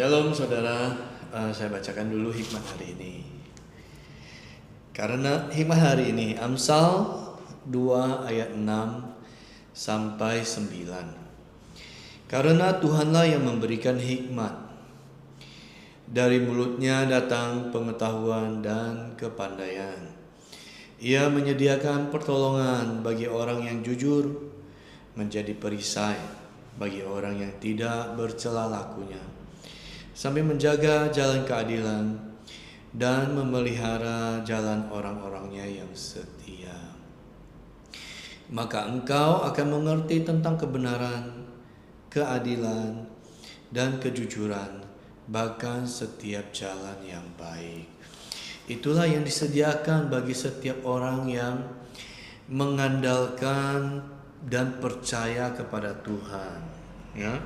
Shalom saudara. Saya bacakan dulu hikmat hari ini. Karena hikmat hari ini Amsal 2 ayat 6 sampai 9. Karena Tuhanlah yang memberikan hikmat. Dari mulutnya datang pengetahuan dan kepandaian. Ia menyediakan pertolongan bagi orang yang jujur, menjadi perisai bagi orang yang tidak bercela lakunya, sambil menjaga jalan keadilan dan memelihara jalan orang-orangnya yang setia. Maka engkau akan mengerti tentang kebenaran, keadilan, dan kejujuran, bahkan setiap jalan yang baik. Itulah yang disediakan bagi setiap orang yang mengandalkan dan percaya kepada Tuhan. Ya,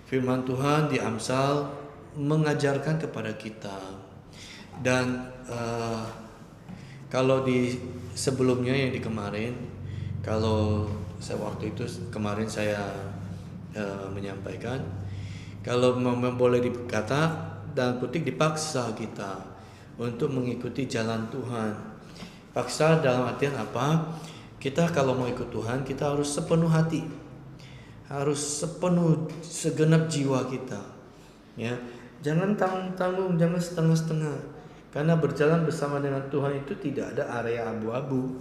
firman Tuhan di Amsal mengajarkan kepada kita. Dan kalau di sebelumnya yang di kemarin, kalau waktu itu kemarin saya menyampaikan, kalau boleh dikata dan kutip dipaksa kita untuk mengikuti jalan Tuhan. Paksa dalam artian apa? Kita kalau mau ikut Tuhan, kita harus sepenuh hati, harus segenap jiwa kita. Ya, jangan tanggung-tanggung, jangan setengah-setengah. Karena berjalan bersama dengan Tuhan itu tidak ada area abu-abu.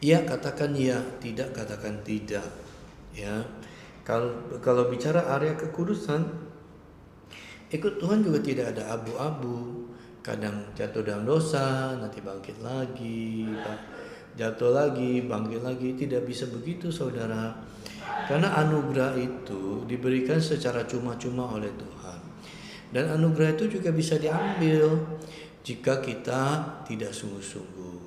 Iya katakan ya, tidak katakan tidak. Ya, kalau bicara area kekudusan, ikut Tuhan juga tidak ada abu-abu. Kadang jatuh dalam dosa, nanti bangkit lagi, jatuh lagi, bangkit lagi. Tidak bisa begitu saudara. Karena anugerah itu diberikan secara cuma-cuma oleh Tuhan. Dan anugerah itu juga bisa diambil jika kita tidak sungguh-sungguh.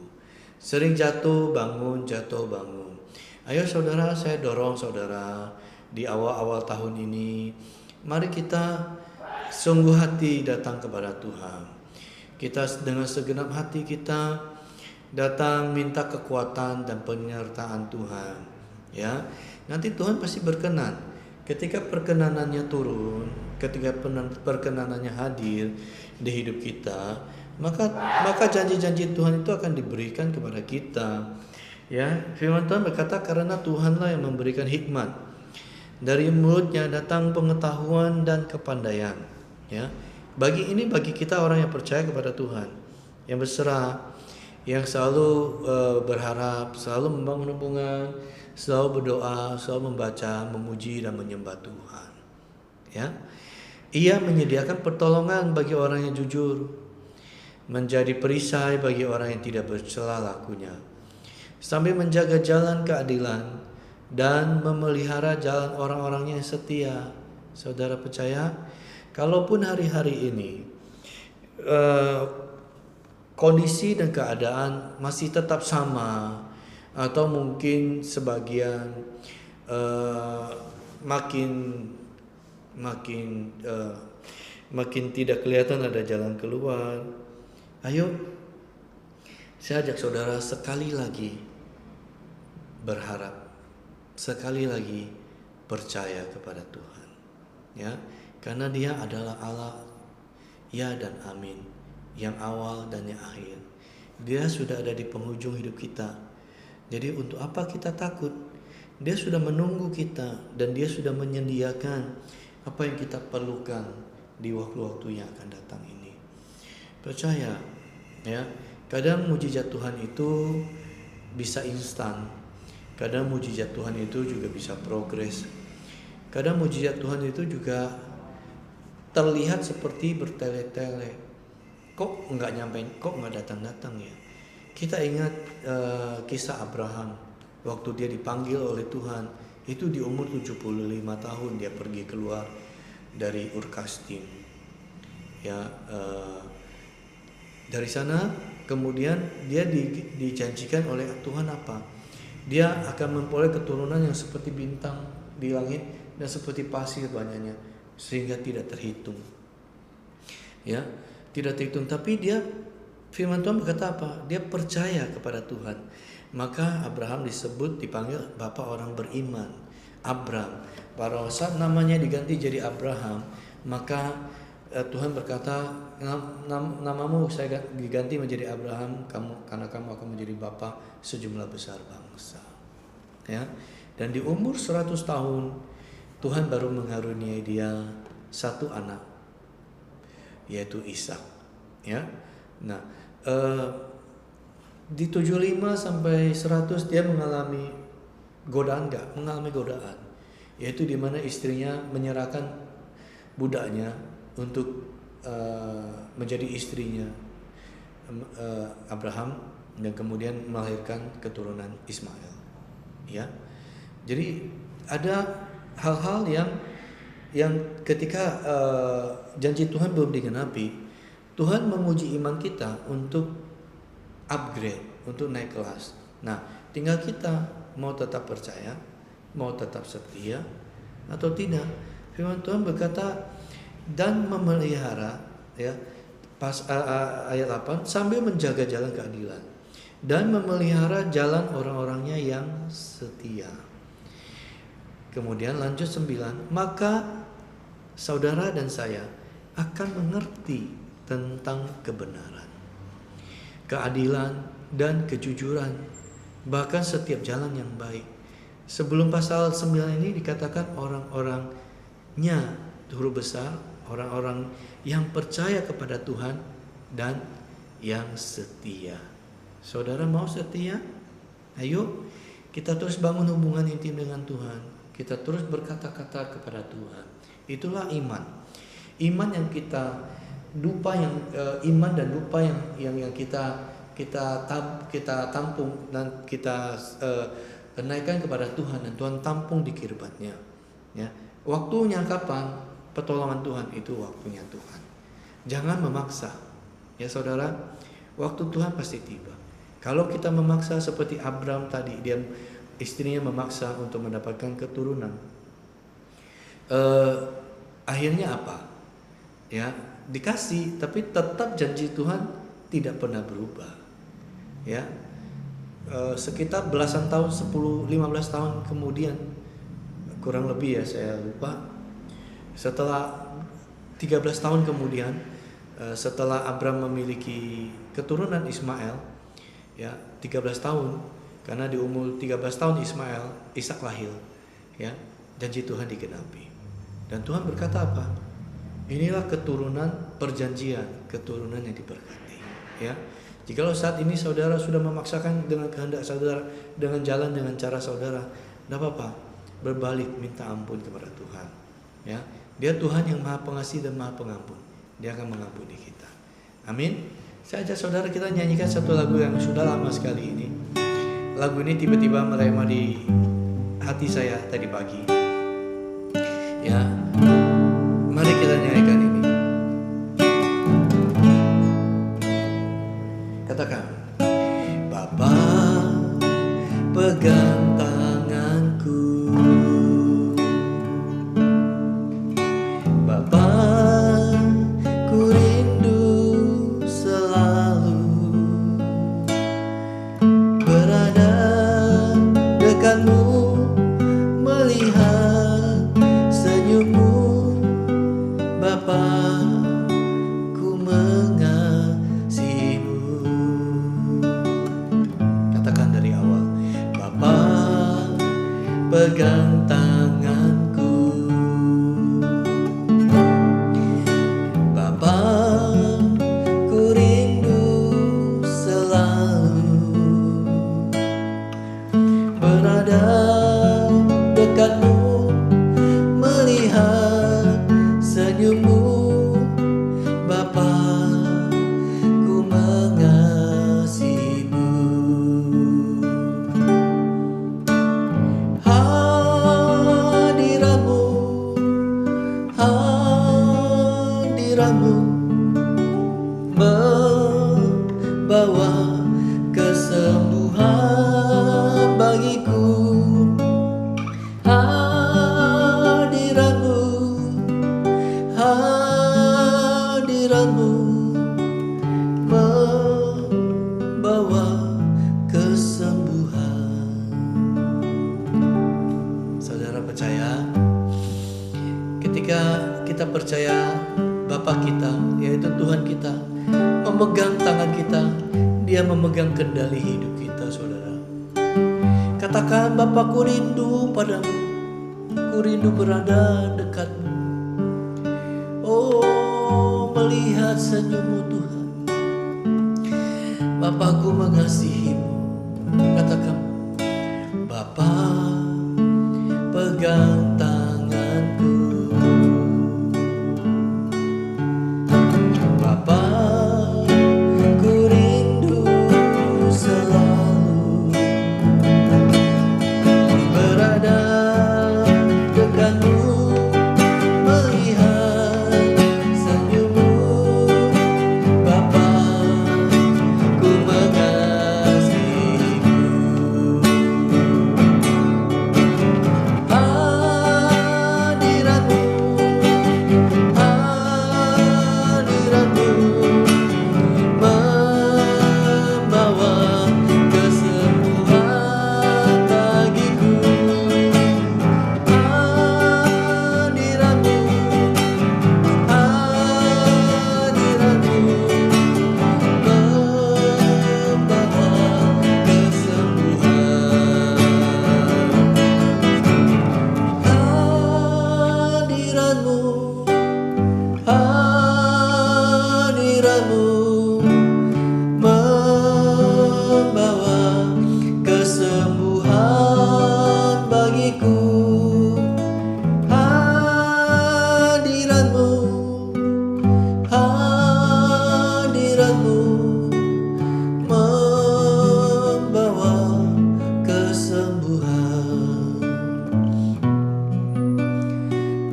Sering jatuh bangun, jatuh bangun. Ayo saudara, saya dorong saudara di awal-awal tahun ini, mari kita sungguh hati datang kepada Tuhan. Kita dengan segenap hati kita datang minta kekuatan dan penyertaan Tuhan. Ya, nanti Tuhan pasti berkenan. Ketika perkenanannya turun, ketika perkenanannya hadir di hidup kita, maka janji-janji Tuhan itu akan diberikan kepada kita. Ya, firman Tuhan berkata karena Tuhanlah yang memberikan hikmat. Dari mulutnya datang pengetahuan dan kepandaian. Ya, bagi kita orang yang percaya kepada Tuhan, yang berserah, yang selalu berharap, selalu membangun hubungan, selalu berdoa, selalu membaca, memuji dan menyembah Tuhan. Ya, ia menyediakan pertolongan bagi orang yang jujur, menjadi perisai bagi orang yang tidak bercela lakunya, sambil menjaga jalan keadilan dan memelihara jalan orang-orangnya yang setia. Saudara percaya, kalaupun hari-hari ini kondisi dan keadaan masih tetap sama, atau mungkin sebagian makin tidak kelihatan ada jalan keluar, ayo saya ajak saudara sekali lagi berharap, sekali lagi percaya kepada Tuhan. Ya, karena Dia adalah Allah ya dan amin, yang awal dan yang akhir. Dia sudah ada di penghujung hidup kita. Jadi untuk apa kita takut? Dia sudah menunggu kita dan Dia sudah menyediakan apa yang kita perlukan di waktu-waktu yang akan datang ini. Percaya, ya. Kadang mujizat Tuhan itu bisa instan. Kadang mujizat Tuhan itu juga bisa progres. Kadang mujizat Tuhan itu juga terlihat seperti bertele-tele. Kok nggak nyampe, kok nggak datang-datang ya? Kita ingat kisah Abraham waktu dia dipanggil oleh Tuhan. Itu di umur 75 tahun dia pergi keluar dari Ur Kasdim. Ya, dari sana kemudian dia dijanjikan oleh Tuhan apa? Dia akan memperoleh keturunan yang seperti bintang di langit dan seperti pasir banyaknya, sehingga tidak terhitung. Ya, tidak terhitung. Tapi dia, firman Tuhan berkata apa? Dia percaya kepada Tuhan. Maka Abraham dipanggil bapak orang beriman. Abram. Pada saat namanya diganti jadi Abraham, maka Tuhan berkata, namamu saya diganti menjadi Abraham, karena kamu akan menjadi bapa sejumlah besar bangsa. Ya, dan di umur 100 tahun Tuhan baru mengaruniai dia satu anak, yaitu Ishak. Ya, nah di 75 sampai 100 dia mengalami godaan, yaitu di mana istrinya menyerahkan budaknya untuk menjadi istrinya Abraham, dan kemudian melahirkan keturunan Ismail. Ya, jadi ada hal-hal yang ketika janji Tuhan belum digenapi, Tuhan menguji iman kita untuk upgrade, untuk naik kelas. Nah, tinggal kita mau tetap percaya, mau tetap setia atau tidak. Firman Tuhan berkata, dan memelihara, ya, pas ayat 8, sambil menjaga jalan keadilan dan memelihara jalan orang-orangnya yang setia. Kemudian lanjut 9, maka saudara dan saya akan mengerti tentang kebenaran, keadilan dan kejujuran, bahkan setiap jalan yang baik. Sebelum pasal 9 ini dikatakan orang-orangnya, huruf besar, orang-orang yang percaya kepada Tuhan dan yang setia. Saudara mau setia? Ayo kita terus bangun hubungan intim dengan Tuhan. Kita terus berkata-kata kepada Tuhan. Itulah iman. Iman yang kita lupa, iman dan lupa yang kita tampung dan kita naikkan kepada Tuhan, dan Tuhan tampung di kirbatnya. Ya, waktunya kapan? Pertolongan Tuhan itu waktunya Tuhan. Jangan memaksa. Ya saudara, waktu Tuhan pasti tiba. Kalau kita memaksa seperti Abraham tadi, dia istrinya memaksa untuk mendapatkan keturunan. Akhirnya apa? Ya, dikasih, tapi tetap janji Tuhan tidak pernah berubah. Ya, sekitar belasan tahun, 10-15 tahun kemudian, kurang lebih ya, saya lupa. Setelah 13 tahun kemudian, setelah Abraham memiliki keturunan Ismail, ya 13 tahun, karena di umur 13 tahun Ishak lahir, ya, janji Tuhan digenapi. Dan Tuhan berkata apa? Inilah keturunan perjanjian, keturunan yang diberkati. Ya, jikalau saat ini saudara sudah memaksakan dengan kehendak saudara, dengan jalan dengan cara saudara, tidak apa-apa, berbalik minta ampun kepada Tuhan. Ya, Dia Tuhan yang Maha Pengasih dan Maha Pengampun. Dia akan mengampuni kita. Amin. Saya ajak saudara kita nyanyikan satu lagu yang sudah lama sekali ini. Lagu ini tiba-tiba merema di hati saya tadi pagi. Ya, mari kita nyanyikan ini. Katakan, Bapa pegang tanganku, Bapa ku rindu selalu berada dekatmu, melihat senyummu, Bapa ku mengasihimu. Katakan dari awal, Bapa pegang tanganku, Bapa ku rindu selalu berada dekatmu, melihat senyummu, Bapa ku mengasihimu. Hadiratmu, hadiratmu membawa kesembuhan bagiku. Hadiratmu, hadiratmu membawa kesembuhan. Saudara percaya, ketika kita kita percaya Bapa kita, yaitu Tuhan kita, memegang tangan kita. Dia memegang kendali hidup kita, saudara. Katakan, Bapa, ku rindu padamu, ku rindu berada dekatmu. Oh, melihat senyummu Tuhan. Bapa, ku mengasihimu. Katakan, Bapa, pegang tanganku. Bapa, ku rindu selalu berada dekatmu, melihat senyummu. Bapa, ku mengasihimu. Hadiratmu, hadiratmu membawa kesembuhan bagiku. Hadiratmu, hadiratmu membawa kesembuhan. Hadiratmu, hadiratmu membawa kesembuhan bagiku. Hadiratmu, hadiratmu membawa kesembuhan,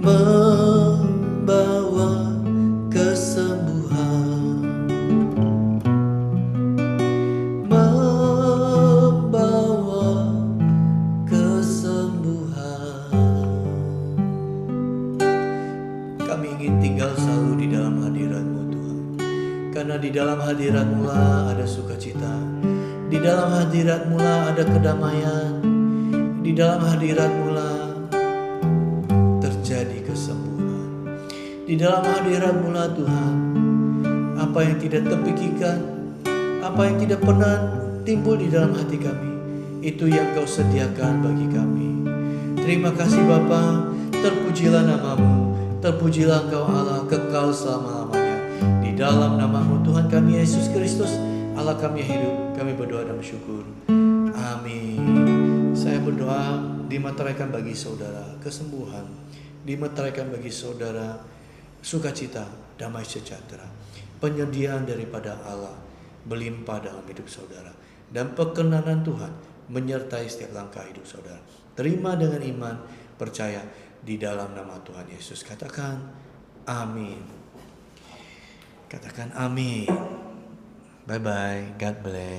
membawa kesembuhan, membawa kesembuhan. Kami ingin tinggal selalu di dalam hadirat-Mu, Tuhan. Karena di dalam hadirat-Mu lah ada sukacita. Di dalam hadirat-Mu lah ada kedamaian. Di dalam hadirat-Mu lah terjadi kesembuhan. Di dalam hadirat-Mu lah, Tuhan, apa yang tidak terpikirkan, apa yang tidak pernah timbul di dalam hati kami, itu yang Kau sediakan bagi kami. Terima kasih Bapa, terpujilah nama-Mu, terpujilah Engkau Allah kekal selama-lamanya. Di dalam nama-Mu Tuhan kami Yesus Kristus, Allah kami yang hidup, kami berdoa dan bersyukur. Amin. Saya berdoa dimeteraikan bagi saudara kesembuhan, dimeteraikan bagi saudara sukacita, damai sejahtera, penyediaan daripada Allah berlimpah dalam hidup saudara, dan perkenanan Tuhan menyertai setiap langkah hidup saudara. Terima dengan iman, percaya di dalam nama Tuhan Yesus. Katakan amin. Katakan amin. Bye bye. God bless.